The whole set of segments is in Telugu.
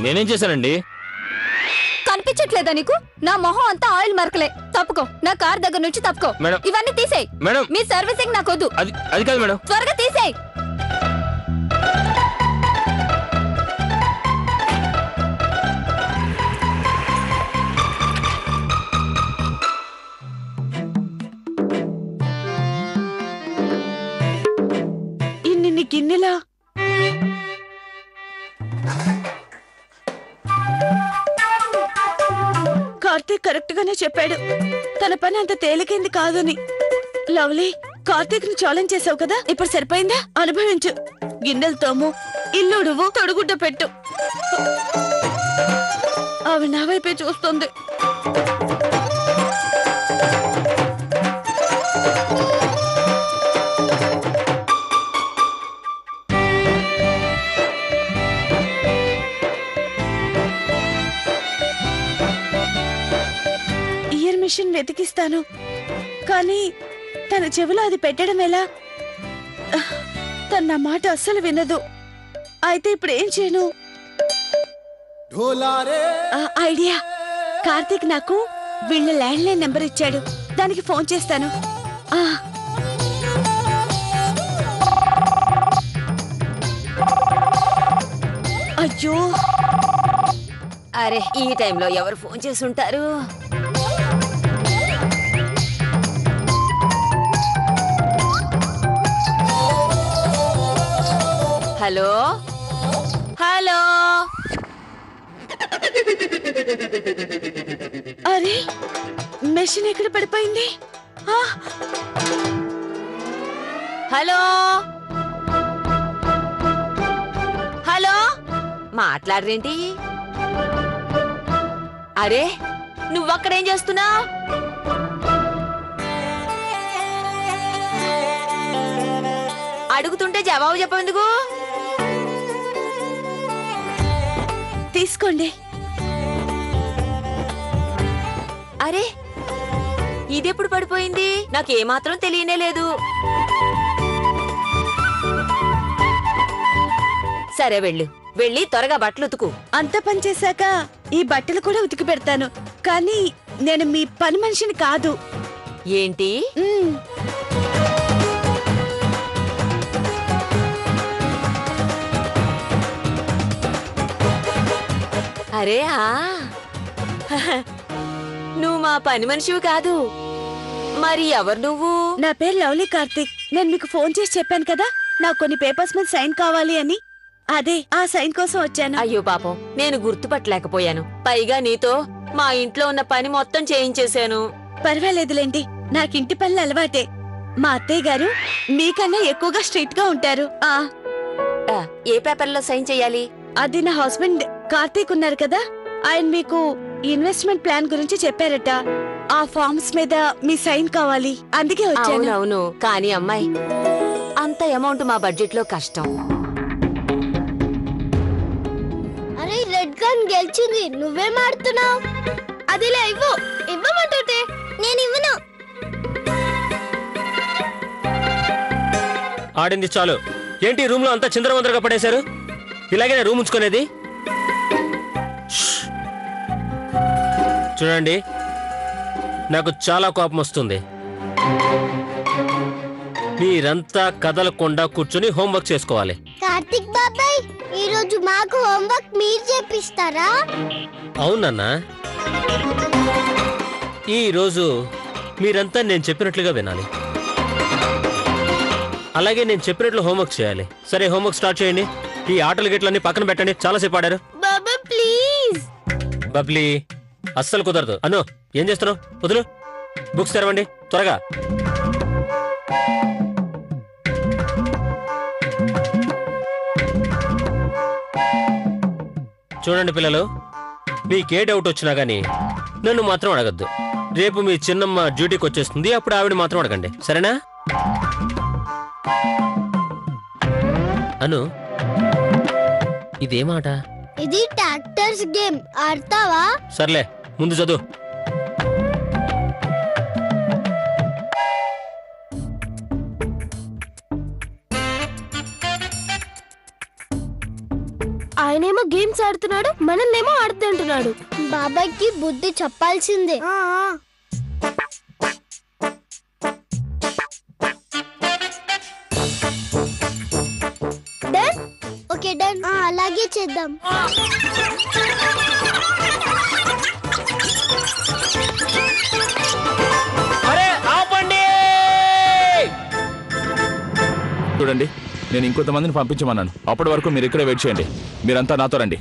నేనేం చేశానండి? కనిపించట్లేదా నీకు? నా మొహం అంతా ఆయిల్ మార్కలే. తప్పుకో, నా కార్ దగ్గర నుంచి తప్పుకో. ఇవన్నీ తీసేయ్ మేడం. మీ సర్వీసింగ్ నాకొద్దు. అది కాదు మేడం. త్వరగా తీసేయ్. గిన్నెలా కార్తీక్ కరెక్ట్ గానే చెప్పాడు. తన పని అంత తేలికైంది కాదని. లవ్లీ, కార్తీక్ ని ఛాలెంజ్ చేసావు కదా, ఇప్పుడు సరిపోయిందా? అనుభవించు. గిన్నెలు తోము, ఇల్లుడువు, తొడుగుడ్డ పెట్టు. ఆవిడ నా వైపే చూస్తుంది. మిషన్ వెతికిస్తాను, కానీ తన చెవిలో అది పెట్టడం ఎలా? తన నా మాట అస్సలు వినదు. అయితే ఇప్పుడు ఏం చేయను? ఐడియా. కార్తీక్ నాకు వీళ్ళ ల్యాండ్ లైన్ నెంబర్ ఇచ్చాడు, దానికి ఫోన్ చేస్తాను. అయ్యో, అరే ఈ టైంలో ఎవరు ఫోన్ చేసి ఉంటారు? Hello hello. అరే మెషిన్ ఎక్కడ పడిపోయింది? హలో హలో, మాట్లాడరేంటి? అరే నువ్వక్కడేం చేస్తున్నావు? అడుగుతుంటే జవాబు చెప్పేందుకు? తీసుకోండి. అరే ఇదెప్పుడు పడిపోయింది? నాకేమాత్రం తెలియనే లేదు. సరే వెళ్ళి త్వరగా బట్టలు ఉతుకు. అంత పని చేశాక ఈ బట్టలు కూడా ఉతికి పెడతాను, కానీ నేను మీ పని మనిషిని కాదు. ఏంటి? అరే నువ్వు మా పని మనిషివి కాదు. మరి ఎవరు నువ్వు? నా పేరు లవ్లీ కార్తీక్. నేను మీకు ఫోన్ చేసి చెప్పాను కదా, నాకు కొన్ని పేపర్స్ మీద సైన్ కావాలి అని. అదే ఆ సైన్ కోసం వచ్చాను. అయ్యో పాపం, నేను గుర్తుపట్టలేకపోయాను. పైగా నీతో మా ఇంట్లో ఉన్న పని మొత్తం చేయించేశాను. పర్వాలేదులేండి, నాకింటి పనులు అలవాటే. మా అత్తయ్య గారు మీకన్నా ఎక్కువగా స్ట్రిక్ట్ గా ఉంటారు. ఏ పేపర్లో సైన్ చెయ్యాలి? అది నా హస్బెండ్ కార్తీక్ ఉన్నారు కదా, ఆయన మీకు ఇన్వెస్ట్మెంట్ ప్లాన్ గురించి చెప్పారట. ఆ ఫార్మ్స్ మీద మీ సైన్ కావాలి, అందుకే వచ్చాను. అవును, కానీ అమ్మాయి అంత అమౌంట్ మా బడ్జెట్ లో కష్టం. అరే రెడ్ గన్ గెలిచింది, నువ్వేం ఆడుతున్నావు? అదిలే ఇవ్వమంటుంటే నేను ఇవ్వను. ఆడింది చాలు. ఏంటి రూమ్ లో అంతా చిందరవందరగా పడేశారు? ఇలాగే రూమ్ ఉంచుకునేది? చూడండి, నాకు చాలా కోపం వస్తుంది. మీరంతా కదలకుండా కూర్చొని హోంవర్క్ చేసుకోవాలి. కార్తిక్ బాబాయ్, ఈ రోజు మాకు హోంవర్క్ మీరు చేపిస్తారా? అవునన్నా, ఈ రోజు మీరంతా నేను చెప్పినట్లుగా వినాలి. అలాగే నేను చెప్పినట్లు హోంవర్క్ చేయాలి. సరే, హోంవర్క్ స్టార్ట్ చేయండి. ఈ ఆటలు గిట్లన్నీ పక్కన పెట్టండి, చాలాసేపు ఆడారు. బాబా ప్లీజ్. బబ్లీ, అస్సలు కుదరదు. అను, ఏం చేస్తున్నావు? వదులు. బుక్స్ తెరవండి త్వరగా. చూడండి పిల్లలు, మీకే డౌట్ వచ్చినా గానీ నన్ను మాత్రం అడగద్దు. రేపు మీ చిన్నమ్మ డ్యూటీకి వచ్చేస్తుంది, అప్పుడు ఆవిడ మాత్రం అడగండి, సరేనా? అను, ఇదేమాట? ఇది ట్రాక్టర్స్ గేమ్, ఆడతావా? సర్లే, ముందు చదువు. ఆయనేమో గేమ్స్ ఆడుతున్నాడు, మనల్నేమో ఆడుతుంటున్నాడు. బాబాయ్కి బుద్ధి చెప్పాల్సిందే. డన్. Okay done. అలాగే చేద్దాం. అరే ఆపండి! చూడండి, నేను ఇంకొంతమందిని పంపించమన్నాను. అప్పటి వరకు మీరు ఇక్కడే వెయిట్ చేయండి. మీరంతా నాతో రండి.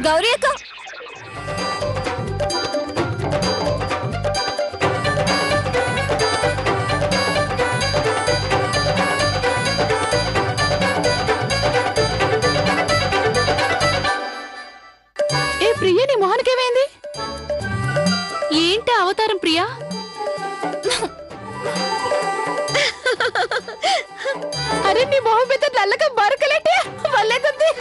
గౌరీ అక్క, ఏ ప్రియా, నీ మొహానికేమైంది? ఏంటి అవతారం ప్రియా? అరే నీ మొహం మీద నల్లగా మరకలేంటి? వల్లేకుంది.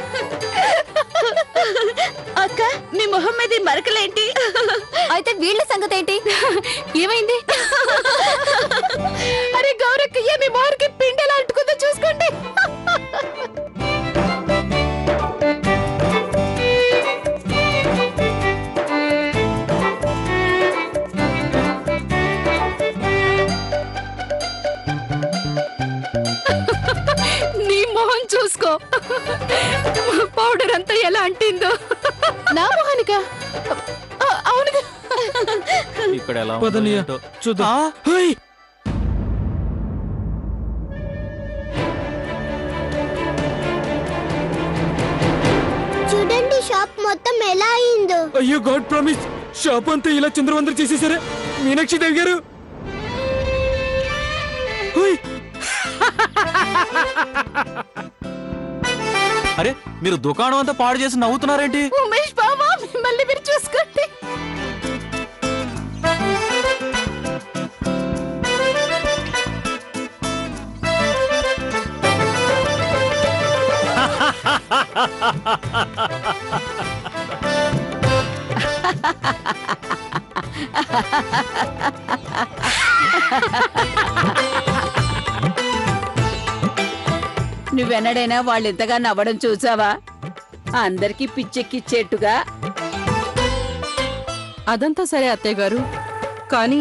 అక్క, నీ మొహం మీద మరకలేంటి? అయితే వీళ్ళ సంగతి ఏంటి? ఏమైంది? అరే గౌరక్కయ్య, మీ మొహంకి పిండెలా అంటుకుందో చూసుకోండి. నీ మొహం చూసుకో, పౌడర్ అంతా ఎలా అంటిందో. నా మొహానికా? అవును. ఇక్కడ ఎలా చూద్దాం. చూడండి షాప్ మొత్తం ఎలా అయిందో. అయ్యో గాడ్ ప్రామిస్, షాప్ అంతా ఇలా చంద్రవందర చేసేసారా మీనాక్షి దేవి గారు? అరే, మీరు దుకాణం అంతా పాడు చేసి నవ్వుతున్నారేంటి? ఉమేష్ బాబా, మిమ్మల్ని మీరు చూసుకోండి. నువ్వెన్నడైనా వాళ్ళు ఇంతగా నవ్వడం చూసావా? అందరికీ పిచ్చెక్కిచ్చేట్టుగా. అదంతా సరే అత్తయ్య గారు, కానీ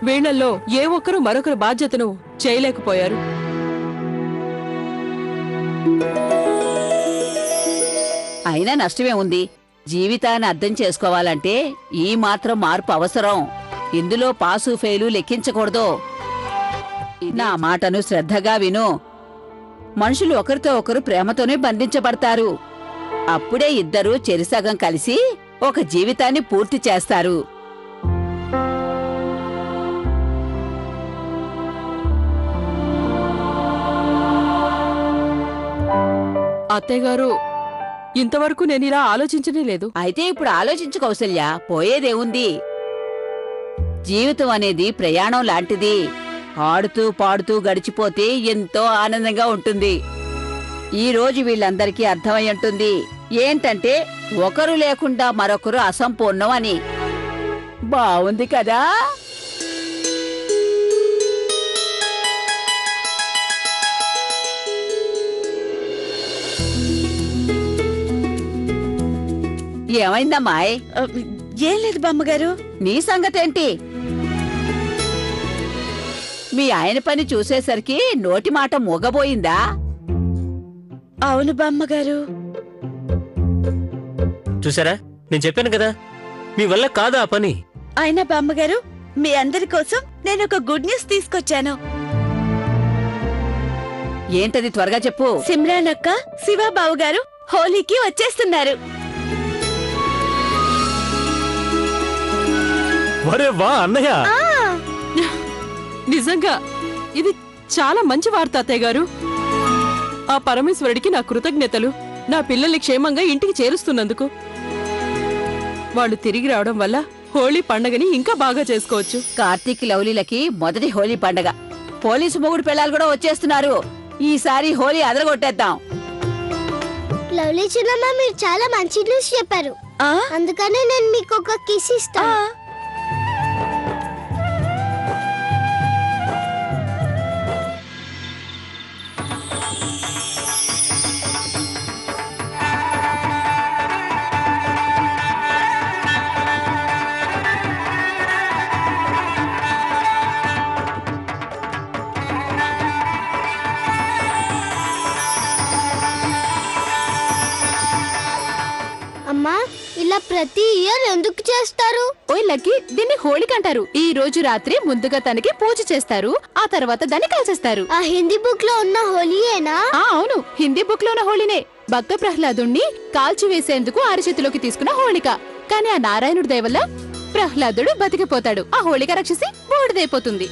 వీళ్లలో ఏ ఒక్కరూ మరొకరు బాధ్యతను చేయలేకపోయారు. అయినా నష్టమే ఉంది. జీవితాన్ని అర్థం చేసుకోవాలంటే ఈ మాత్రం మార్పు అవసరం. ఇందులో పాసు ఫెయిలు లెక్కించకూడదు. నా మాటను శ్రద్ధగా విను. మనుషులు ఒకరితో ఒకరు ప్రేమతోనే బంధించబడతారు. అప్పుడే ఇద్దరూ చెరిసగం కలిసి ఒక జీవితాన్ని పూర్తి చేస్తారు. అత్తయ్య గారు, ఇంతవరకు నేను ఇలా ఆలోచించనే లేదు. అయితే ఇప్పుడు ఆలోచించు కౌసల్య, పోయేదేముంది? జీవితం అనేది ప్రయాణం లాంటిది. ఆడుతూ పాడుతూ గడిచిపోతే ఎంతో ఆనందంగా ఉంటుంది. ఈ రోజు వీళ్ళందరికీ అర్థమై ఉంటుంది ఏంటంటే ఒకరు లేకుండా మరొకరు అసంపూర్ణం అని. బావుంది కదా? ఏమైందమ్మాయ్? ఏం లేదు బామ్మగారు. నీ సంగతేంటి? మీ ఆయన పని చూసేసరికి నోటి మాట మూగబోయిందా? అవును బామ్మగారు. చూసారా, నేను చెప్పాను కదా, మీ వల్ల కాదా ఆ పని. అయినా బామ్మగారు, మీ అందరి కోసం నేను ఒక గుడ్ న్యూస్ తీసుకొచ్చాను. ఏంటది? త్వరగా చెప్పు. సిమ్రాన్ అక్క, శివబాబు గారు హోలీకి వచ్చేస్తున్నారు. వరే వా అన్నయ్య! నిజంగా ఇది చాలా మంచి వార్త అత్తయ్య గారు. ఆ పరమేశ్వరుడికి నా కృతజ్ఞతలు, నా పిల్లల్ని క్షేమంగా ఇంటికి చేరుస్తున్నందుకు. వాళ్ళు తిరిగి రావడం వల్ల హోళీ పండగని ఇంకా బాగా చేసుకోవచ్చు. కార్తీక్ లవ్లీలకి మొదటి హోలీ పండగ. పోలీసు మొగుడు పిల్లలు కూడా వచ్చేస్తున్నారు. ఈసారి హోలీ అదరగొట్టేద్దాం. లవ్లీ చిన్నమ్మ, మీరు చాలా మంచి న్యూస్ చెప్పారు. అందుకనే నేను మీకు ఒక కిస్ ఇస్తాను. అమ్మా, ఇలా ప్రతి ఇయర్ ఎందుకు చేస్తారు? ఓయ్ లక్కీ, దీన్ని హోళిక అంటారు. ఈ రోజు రాత్రి ముందుగా తనకి పూజ చేస్తారు, ఆ తర్వాత దాన్ని కాల్చేస్తారు. ఆ హిందీ బుక్ లో ఉన్న హోలీయేనా? అవును, హిందీ బుక్ లో ఉన్న హోళీనే. భక్త ప్రహ్లాదుణ్ణి కాల్చివేసేందుకు అరిచేతిలోకి తీసుకున్న హోళిక. కానీ ఆ నారాయణుడి దయ వల్ల ప్రహ్లాదుడు బతికిపోతాడు. ఆ హోళిక రక్షిసి బూడిదైపోతుంది.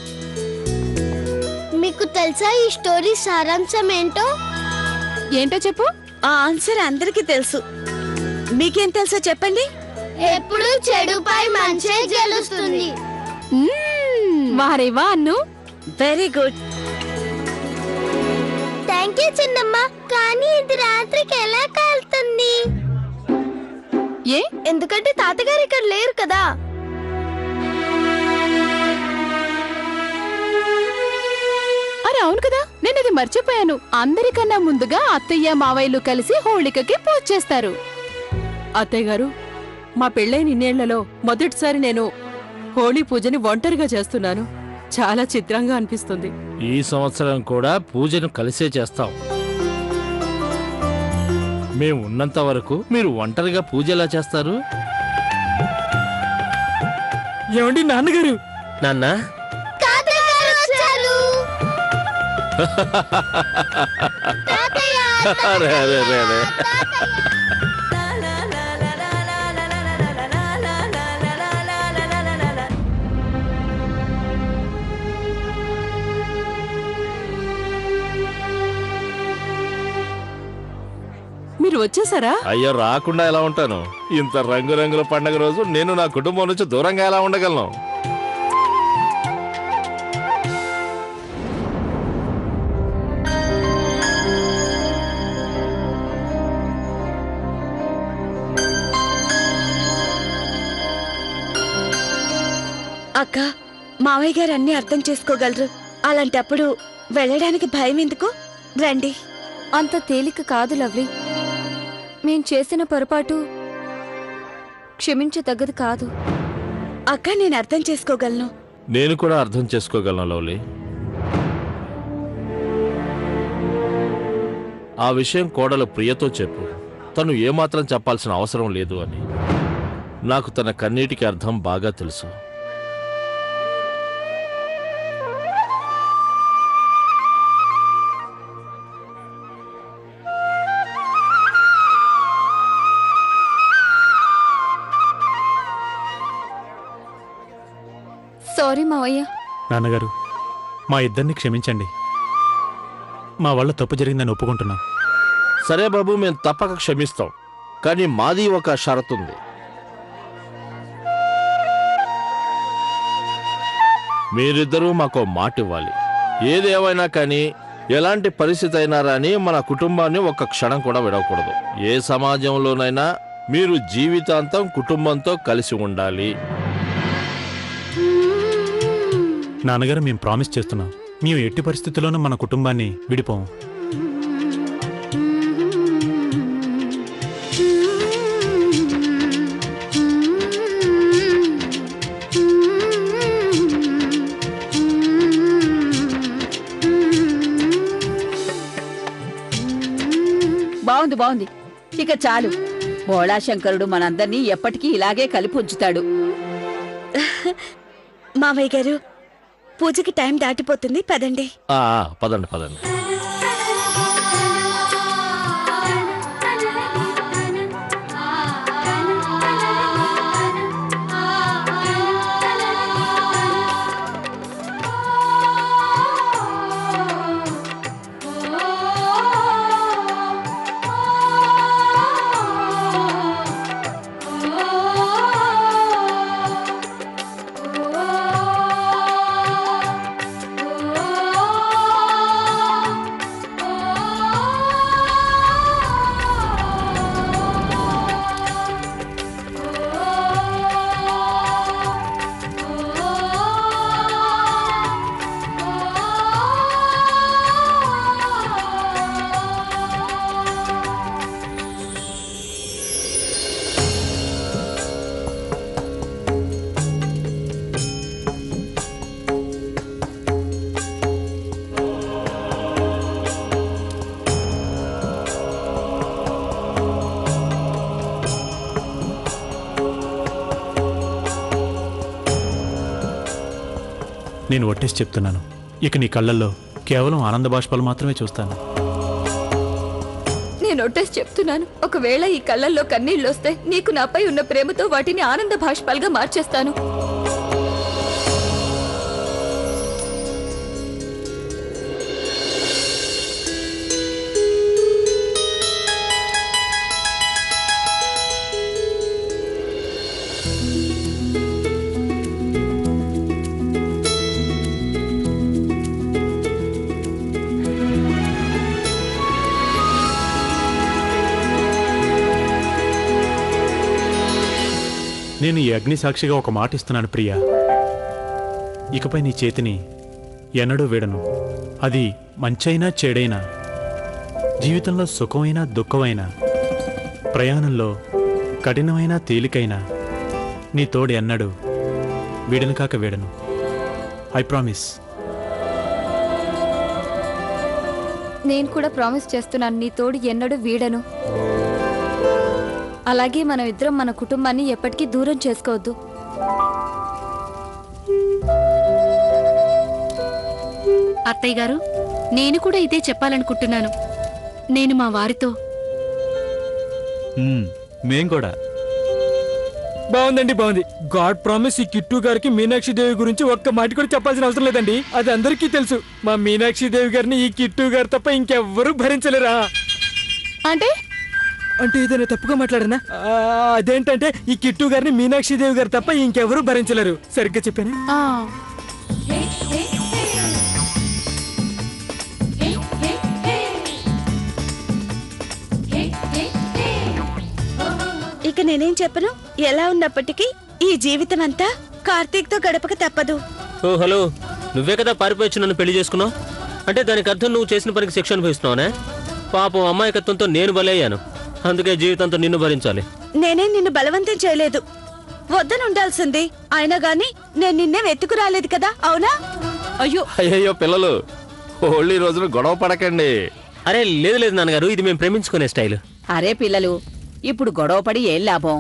మీకు తెలుసా ఈ స్టోరీ సారాంశం ఏంటో? ఏంటో చెప్పు. ఆ ఆన్సర్ అందరికీ తెలుసు. మీకేం తెలుసో చెప్పండి. ఎప్పుడు చెడుపై మంచే గెలుస్తుంది. వారేవా Annu. Very good. Thank you చిన్నమ్మ. కానీ ఇది రాత్రికి ఎలా కాలుతుంది? ఏ? ఎందుకంటే తాతగారు ఇక్కడ లేరు కదా. అరే అవును కదా, నేను ఇది మర్చిపోయాను. అందరికన్నా ముందుగా అత్తయ్య మావయ్యలు కలిసి హోళికకి పూజ చేస్తారు. అత్తయ్య గారు, మా పెళ్ళైన ఇన్నేళ్లలో మొదటిసారి నేను హోళీ పూజని ఒంటరిగా చేస్తున్నాను. చాలా చిత్రంగా అనిపిస్తుంది. ఈ సంవత్సరం కూడా పూజను కలిసే చేస్తాం. మేము ఉన్నంత వరకు మీరు ఒంటరిగా పూజ ఎలా చేస్తారు? ఏమండి నాన్నగారు? నాన్న, తాతగారు వచ్చారు. అరే అరే అరే అరే. మీరు వచ్చేసారా? అయ్యో, రాకుండా ఎలా ఉంటాను? ఇంత రంగురంగుల పండగ రోజు నేను నా కుటుంబం నుంచి దూరంగా ఎలా ఉండగలను? అక్క, మావయ్య గారు అన్ని అర్థం చేసుకోగలరు. అలాంటప్పుడు వెళ్ళడానికి భయం ఎందుకు? రండి. అంత తేలిక కాదు లవ్లీ. మేం చేసిన పొరపాటు క్షమించదగ్గదు కాదు. అక్క, నేను అర్థం చేసుకోగలను. నేను కూడా అర్థం చేసుకోగలను లవ్లీ. ఆ విషయం కోడలు ప్రియతో చెప్పు. తను ఏమాత్రం చెప్పాల్సిన అవసరం లేదు అని. నాకు తన కన్నీటికి అర్థం బాగా తెలుసు. సారీ మావయ్య. నాన్నగారు, మా ఇద్దరిని క్షమించండి. మా వల్ల తప్పు జరిగిందని ఒప్పుకుంటున్నాం. సరే బాబు, మేము తప్పక క్షమిస్తాం. కానీ మాది ఒక షరతు ఉంది. మీరిద్దరూ మాకు మాట ఇవ్వాలి. ఏదేమైనా కానీ, ఎలాంటి పరిస్థితి అయినా రాని మన కుటుంబాన్ని ఒక్క క్షణం కూడా విడవకూడదు. ఏ సమాజంలోనైనా మీరు జీవితాంతం కుటుంబంతో కలిసి ఉండాలి. నాన్నగారు, మేము ప్రామిస్ చేస్తున్నాం. మేము ఎట్టి పరిస్థితుల్లోనూ మన కుటుంబాన్ని విడిపోము. బాగుంది బాగుంది. ఇక చాలు. భోళాశంకరుడు మనందర్నీ ఎప్పటికీ ఇలాగే కలిపి ఉంచుతాడు. మావయ్య గారు, పూజకి టైం దాటిపోతుంది, పదండి. పదండి పదండి. నేను ఒట్టేసి చెప్తున్నాను, ఇక నీ కళ్ళల్లో కేవలం ఆనంద బాష్పాలు మాత్రమే చూస్తాను. నేను ఒట్టేసి చెప్తున్నాను, ఒకవేళ ఈ కళ్ళల్లో కన్నీళ్ళు వస్తే నీకు నాపై ఉన్న ప్రేమతో వాటిని ఆనంద బాష్పాలుగా మార్చేస్తాను. నేను ఈ అగ్ని సాక్షిగా ఒక మాట ఇస్తున్నాను ప్రియా, ఇకపై నీ చేతిని ఎన్నడూ వీడను. అది మంచైనా చెడైనా, జీవితంలో సుఖమైనా దుఃఖమైనా, ప్రయాణంలో కఠినమైన తేలికైనా నీ తోడు ఎన్నడూ వీడను కాక వీడను. I promise. నేను కూడా ప్రామిస్ చేస్తున్నాను, నీ తోడు ఎన్నడూ వీడను. అలాగే మనం ఇద్దరం మన కుటుంబాన్ని ఎప్పటికీ దూరం చేసుకోవద్దు. అత్తయ్య గారు, నేను కూడా ఇదే చెప్పాలనుకుంటున్నాను. నేను మా వారితో మేం కూడా. బాగుందండి, బాగుంది. గాడ్ ప్రామిస్ ఈ కిట్టు గారికి మీనాక్షి దేవి గురించి ఒక్క మాట కూడా చెప్పాల్సిన అవసరం లేదండి. అది అందరికీ తెలుసు. మా మీనాక్షి దేవి గారిని ఈ కిట్టు గారు తప్ప ఇంకెవ్వరూ భరించలేరా? అంటే ఏదైనా తప్పుగా మాట్లాడనా? అదేంటంటే ఈ కిట్టు గారిని మీనాక్షి దేవి గారు తప్ప ఇంకెవరూ భరించలేరు. సరిగ్గా చెప్పాను. ఇక నేనేం చెప్పను. ఎలా ఉన్నప్పటికీ ఈ జీవితం అంతా కార్తీక్ తో గడపక తప్పదు. ఓ హలో, నువ్వే కదా పారిపోయొచ్చు నన్ను పెళ్లి చేసుకున్నావు. అంటే దానికి అర్థం నువ్వు చేసిన పనికి శిక్ష అనుభవిస్తున్నావునే. పాపం అమాయకత్వంతో నేను బలయ్యాను, అందుకే జీవితంతో నిన్ను భరించాలి. నేనే నిన్ను బలవంతం చేయలేదు, వద్దని ఉండాల్సింది. అయినా గాని నేను నిన్నే వెతుకు రాలేదు కదా, అవునా? అయ్యో అయ్యయ్యో పిల్లలు, హోళీ రోజున గొడవ పడకండి. అరే లేదు లేదు నాన్నగారు, ఇది మేము ప్రేమించుకునే స్టైల్. అరే పిల్లలు, ఇప్పుడు గొడవపడి ఏం లాభం?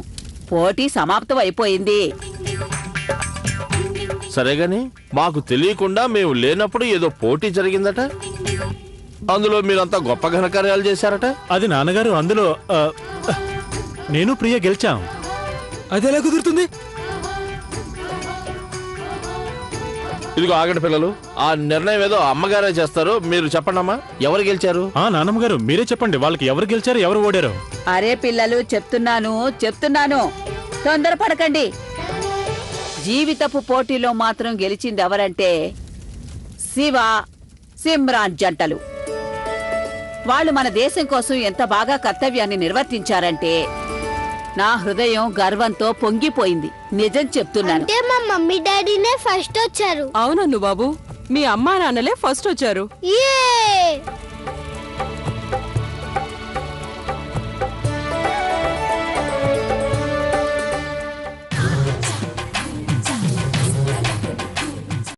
పోటీ సమాప్తం అయిపోయింది. సరేగాని మాకు తెలియకుండా మేము లేనప్పుడు ఏదో పోటీ జరిగిందట, అందులో మీరంతా గొప్ప ఘనకార్యాలు చేశారట. అది నాన్నగారు, అందులో నేను ప్రియ గెలిచాం. అది ఎలా కుదురుతుంది? ఇదిగో ఆగండి పిల్లలు, ఆ నిర్ణయం ఏదో అమ్మగారే చేస్తారు. మీరు చెప్పండి అమ్మా, ఎవరు గెలిచారు? నాన్నమ్మగారు మీరే చెప్పండి, వాళ్ళకి ఎవరు గెలిచారు, ఎవరు ఓడారు? అరే పిల్లలు, చెప్తున్నాను, తొందరపడకండి. జీవితపు పోటీలో మాత్రం గెలిచింది ఎవరంటే శివ, సిమ్రాన్ జంటలు. వాళ్ళు మన దేశం కోసం ఎంత బాగా కర్తవ్యాన్ని నిర్వర్తించారంటే నా హృదయం గర్వంతో పొంగిపోయింది. నిజం చెప్తున్నాను. అంటే మా మమ్మీ డాడీనే ఫస్ట్ వచ్చారు. అవునన్ను బాబు, మీ అమ్మా నాన్నలే ఫస్ట్ వచ్చారు. ఏ